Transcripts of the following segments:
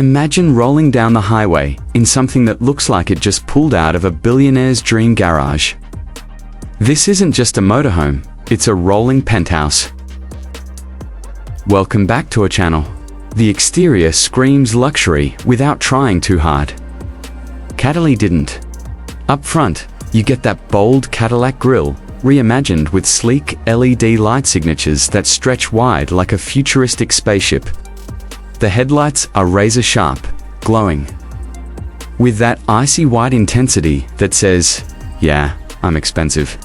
Imagine rolling down the highway in something that looks like it just pulled out of a billionaire's dream garage. This isn't just a motorhome, it's a rolling penthouse. Welcome back to our channel. The exterior screams luxury without trying too hard. Cadillac didn't. Up front, you get that bold Cadillac grille, reimagined with sleek LED light signatures that stretch wide like a futuristic spaceship. The headlights are razor sharp, glowing, with that icy white intensity that says, "Yeah, I'm expensive."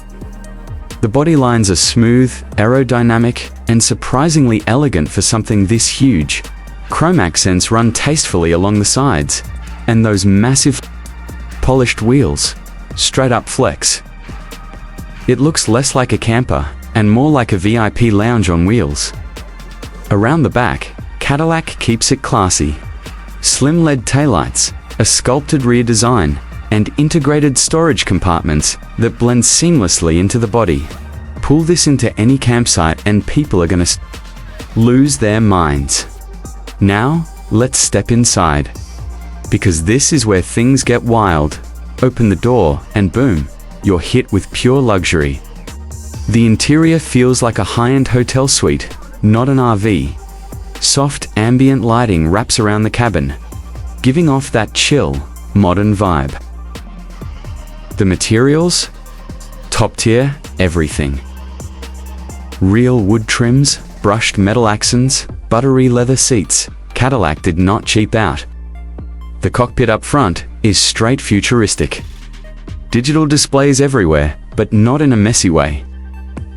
The body lines are smooth, aerodynamic, and surprisingly elegant for something this huge. Chrome accents run tastefully along the sides, and those massive, polished wheels, straight up flex. It looks less like a camper and more like a VIP lounge on wheels. Around the back, Cadillac keeps it classy. Slim LED taillights, a sculpted rear design, and integrated storage compartments that blend seamlessly into the body. Pull this into any campsite and people are gonna lose their minds. Now, let's step inside, because this is where things get wild. Open the door and boom, you're hit with pure luxury. The interior feels like a high-end hotel suite, not an RV. Soft ambient lighting wraps around the cabin, giving off that chill, modern vibe. The materials? Top tier, everything. Real wood trims, brushed metal accents, buttery leather seats. Cadillac did not cheap out. The cockpit up front is straight futuristic. Digital displays everywhere, but not in a messy way.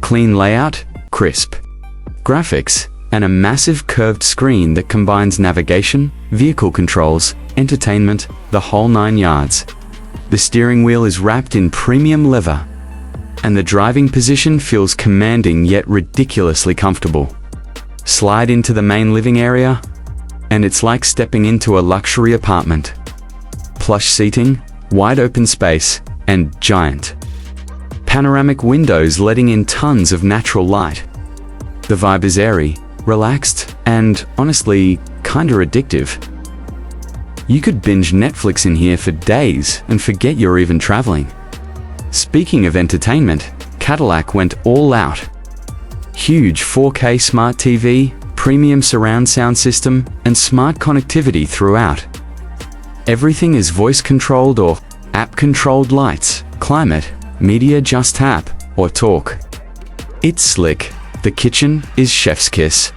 Clean layout, crisp graphics, and a massive curved screen that combines navigation, vehicle controls, entertainment, the whole 9 yards. The steering wheel is wrapped in premium leather, and the driving position feels commanding yet ridiculously comfortable. Slide into the main living area, and it's like stepping into a luxury apartment. Plush seating, wide open space, and giant panoramic windows letting in tons of natural light. The vibe is airy, relaxed, and honestly, kinda addictive. You could binge Netflix in here for days and forget you're even traveling. Speaking of entertainment, Cadillac went all out. Huge 4K smart TV, premium surround sound system, and smart connectivity throughout. Everything is voice-controlled or app-controlled lights, climate, media just tap, or talk. It's slick. The kitchen is chef's kiss.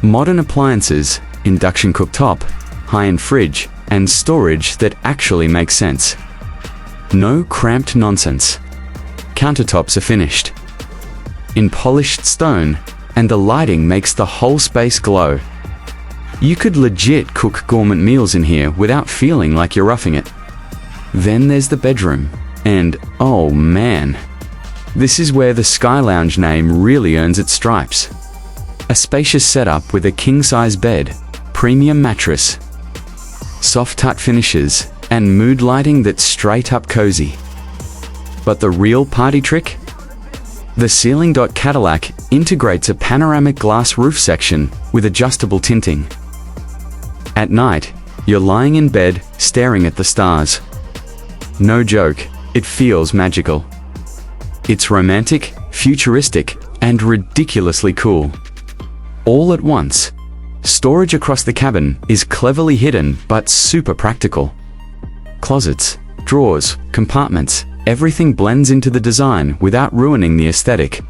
Modern appliances, induction cooktop, high-end fridge, and storage that actually makes sense. No cramped nonsense. Countertops are finished in polished stone, and the lighting makes the whole space glow. You could legit cook gourmet meals in here without feeling like you're roughing it. Then there's the bedroom, and oh man, this is where the SkyLounge name really earns its stripes. A spacious setup with a king-size bed, premium mattress, soft touch finishes, and mood lighting that's straight up cozy. But the real party trick? The ceiling. Cadillac integrates a panoramic glass roof section with adjustable tinting. At night, you're lying in bed, staring at the stars. No joke, it feels magical. It's romantic, futuristic, and ridiculously cool. All at once. Storage across the cabin is cleverly hidden but super practical. Closets, drawers, compartments, everything blends into the design without ruining the aesthetic.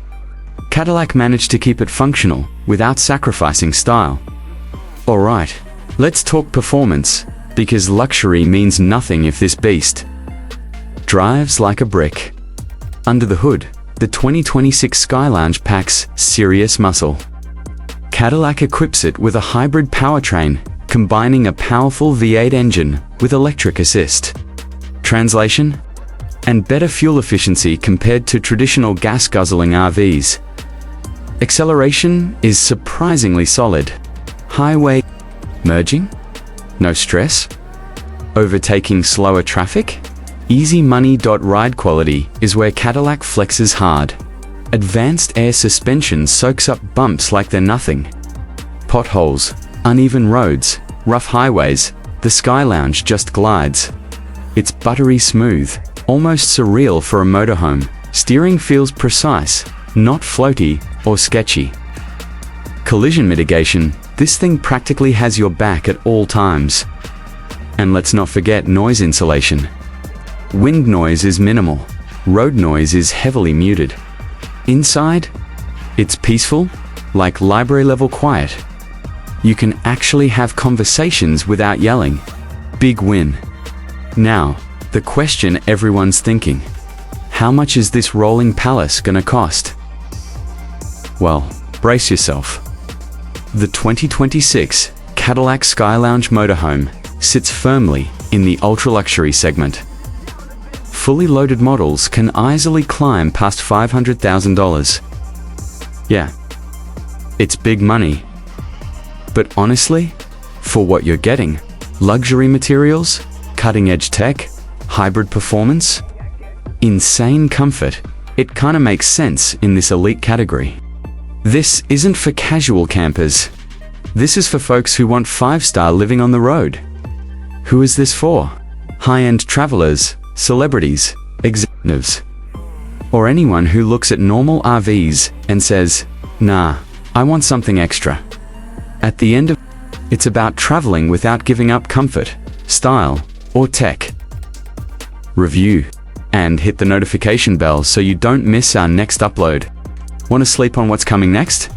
Cadillac managed to keep it functional without sacrificing style. Alright, let's talk performance, because luxury means nothing if this beast drives like a brick. Under the hood, the 2026 SkyLounge packs serious muscle. Cadillac equips it with a hybrid powertrain, combining a powerful V8 engine with electric assist. Translation? And better fuel efficiency compared to traditional gas-guzzling RVs. Acceleration is surprisingly solid. Highway merging? No stress? Overtaking slower traffic? Easy money. Ride quality is where Cadillac flexes hard. Advanced air suspension soaks up bumps like they're nothing. Potholes, uneven roads, rough highways, the SkyLounge just glides. It's buttery smooth, almost surreal for a motorhome. Steering feels precise, not floaty or sketchy. Collision mitigation, this thing practically has your back at all times. And let's not forget noise insulation. Wind noise is minimal, road noise is heavily muted. Inside, it's peaceful, like library-level quiet. You can actually have conversations without yelling. Big win. Now, the question everyone's thinking. How much is this rolling palace gonna cost? Well, brace yourself. The 2026 Cadillac SkyLounge Motorhome sits firmly in the ultra-luxury segment. Fully loaded models can easily climb past $500,000. Yeah, it's big money. But honestly, for what you're getting, luxury materials, cutting-edge tech, hybrid performance, insane comfort, it kinda makes sense in this elite category. This isn't for casual campers. This is for folks who want 5-star living on the road. Who is this for? High-end travelers, celebrities, executives, or anyone who looks at normal RVs and says, nah, I want something extra. At the end of it's about traveling without giving up comfort, style, or tech. Review and hit the notification bell so you don't miss our next upload. Want to sleep on what's coming next?